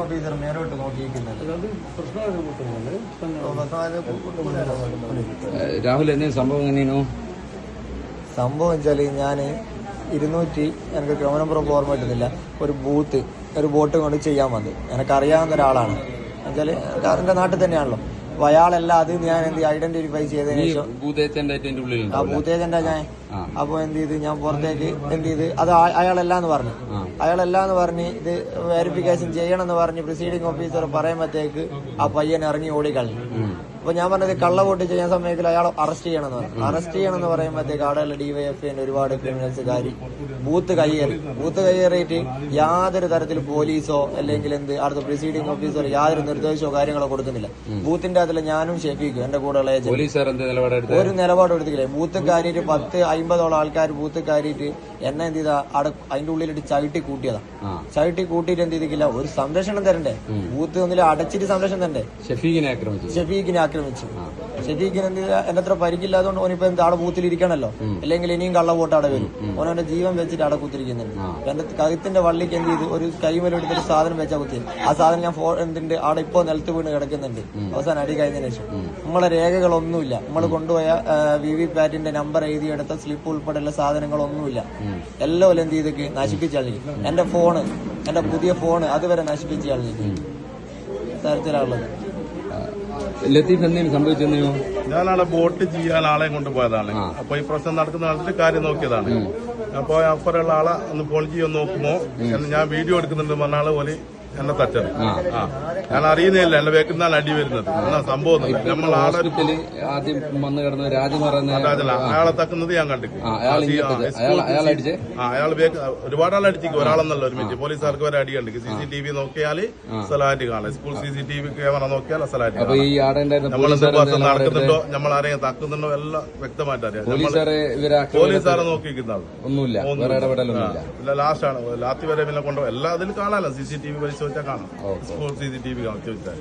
Officer മേലോട്ട് നോക്കിയിരിക്കുന്നത്. രാഹുൽ എന്തെങ്കിലും സംഭവം എങ്ങനെയാണോ? സംഭവം വെച്ചാല് ഞാന് 200 എനിക്ക് ക്രമനമ്പുറം ഓർമ്മ കിട്ടുന്നില്ല, ഒരു ബോട്ട് കൊണ്ട് ചെയ്യാൻ വന്നത്. എനിക്കറിയാവുന്ന ഒരാളാണ് എന്നുവെച്ചാല് എന്റെ നാട്ടിൽ തന്നെയാണല്ലോ. അപ്പൊ അയാളല്ല അത് ഞാൻ ഐഡന്റിഫൈ ചെയ്തതിനു ശേഷം ബൂത്ത് ഏജന്റാ ഞാൻ. അപ്പൊ എന്ത് ചെയ്ത് ഞാൻ പുറത്തേക്ക് എന്ത് ചെയ്ത് അത് അയാളല്ലാന്ന് പറഞ്ഞ് ഇത് വെരിഫിക്കേഷൻ ചെയ്യണമെന്ന് പറഞ്ഞ് പ്രിസൈഡിംഗ് ഓഫീസർ പറയുമ്പോഴത്തേക്ക് ആ പയ്യൻ ഇറങ്ങി ഓടിക്കളഞ്ഞു. അപ്പൊ ഞാൻ പറഞ്ഞത് കള്ളവോട്ട് ചെയ്യാൻ സമയത്തിൽ അയാൾ അറസ്റ്റ് ചെയ്യണമെന്ന് പറയുമ്പോഴത്തേക്ക് അവിടെയുള്ള ഡിവൈഎഫ്ഐന്റെ ഒരുപാട് ക്രിമിനൽസുകാരി ബൂത്ത് കയ്യേറിയിട്ട് യാതൊരു തരത്തിൽ പോലീസോ അല്ലെങ്കിൽ അടുത്ത പ്രിസൈഡിംഗ് ഓഫീസർ യാതൊരു നിർദ്ദേശമോ കാര്യങ്ങളോ കൊടുക്കുന്നില്ല. ബൂത്തിന്റെ അതിൽ ഞാനും ഷെഫീഖും എന്റെ കൂടെയുള്ള ഒരു നിലപാട് എടുത്തില്ല. ബൂത്ത് കയറിയിട്ട് 10-50 ആൾക്കാർ ബൂത്ത് കയറിയിട്ട് എന്നെ എന്ത് ചെയ്താ അതിന്റെ ഉള്ളിലിട്ട് ചവിട്ടി കൂട്ടിയിട്ട് എന്ത് ചെയ്തില്ല, ഒരു സംരക്ഷണം തരണ്ടേ? ബൂത്ത് ഒന്നിൽ അടച്ചിട്ട് സംരക്ഷണം തരണ്ടേ? ഷെഫീഖിനെ ആക്രമിച്ചു. ഷെഫീഖിന് എന്ത് ചെയ്താ എന്റെ അത്ര പരിക്കില്ലാത്തതുകൊണ്ട് ഓനിപ്പോ ആടെ ബൂത്തിൽ ഇരിക്കണല്ലോ, അല്ലെങ്കിൽ ഇനിയും കള്ളവോട്ട് അവിടെ വരും. ഓനവന്റെ ജീവൻ വെച്ചിട്ട് അവിടെ കുത്തിരിക്കുന്നുണ്ട്. എന്റെ കഴുത്തിന്റെ വള്ളിക്ക് എന്ത് ചെയ്ത് ഒരു കൈമലെടുത്തൊരു സാധനം വെച്ചാൽ കുത്തി. ആ സാധനം ഞാൻ എന്തുണ്ട് അവിടെ ഇപ്പോ നിലത്ത് വീണ് കിടക്കുന്നുണ്ട്. അവസാനം അടി കഴിഞ്ഞതിന് ശേഷം നമ്മളെ രേഖകളൊന്നുമില്ല. നമ്മൾ കൊണ്ടുപോയ വിവിപാറ്റിന്റെ നമ്പർ എഴുതിയെടുത്ത സ്ലിപ്പ് ഉൾപ്പെടെയുള്ള സാധനങ്ങളൊന്നുമില്ല. എല്ലാം എന്ത് ചെയ്തേക്ക് നശിപ്പിച്ച് കളഞ്ഞു. എന്റെ പുതിയ ഫോണ് അതുവരെ നശിപ്പിച്ച് കളഞ്ഞു തരത്തിലുള്ളത്. ലത്തീഫ് എന്തെങ്കിലും സംഭവിച്ചെന്നെയോ? ഞാനാളെ ബോട്ട് ചെയ്യാൻ ആളെ കൊണ്ടുപോയതാണ്. അപ്പൊ ഈ പ്രശ്നം നടക്കുന്ന കാര്യം നോക്കിയതാണ്. അപ്പൊ അപ്പുറമുള്ള ആളെ ഒന്ന് ഫോൺ ചെയ്യാൻ നോക്കുമ്പോ ഞാൻ വീഡിയോ എടുക്കുന്നുണ്ട് പറഞ്ഞാള് പോലെ എന്നെ തച്ചത്. ഞാൻ അറിയുന്നില്ല എന്റെ വേക്കുന്നാണ് അടി വരുന്നത്. എന്നാ സംഭവം നമ്മൾ ആദ്യം വന്ന് കിടന്ന അയാളെ തക്കുന്നത് ഞാൻ കണ്ടിട്ട് അയാൾ ഒരുപാട് ആൾ അടിച്ചിരിക്കും. ഒരാളെന്നല്ല ഒരുമിച്ച് പോലീസുകാർക്ക് വരെ അടി കണ്ടിരിക്കും. CCTV നോക്കിയാല് സ്ഥലമായിട്ട് കാണാം. സ്കൂൾ CCTV ക്യാമറ നോക്കിയാൽ സ്ഥലമായിട്ട് നമ്മളെന്ത് നടക്കുന്നുണ്ടോ, നമ്മൾ ആരെയും തക്കുന്നുണ്ടോ എല്ലാം വ്യക്തമായിട്ട് അറിയാം. പോലീസുകാരെ നോക്കിയിരിക്കുന്ന ആൾ ലാസ്റ്റാണ് ലാത്തി വരെ പിന്നെ കൊണ്ടുപോകും. എല്ലാം അതിൽ കാണാമല്ലോ. CCTV പരിശോധിച്ചാൽ കാണാം. സ്കൂൾ CCTV ചോദിച്ചാൽ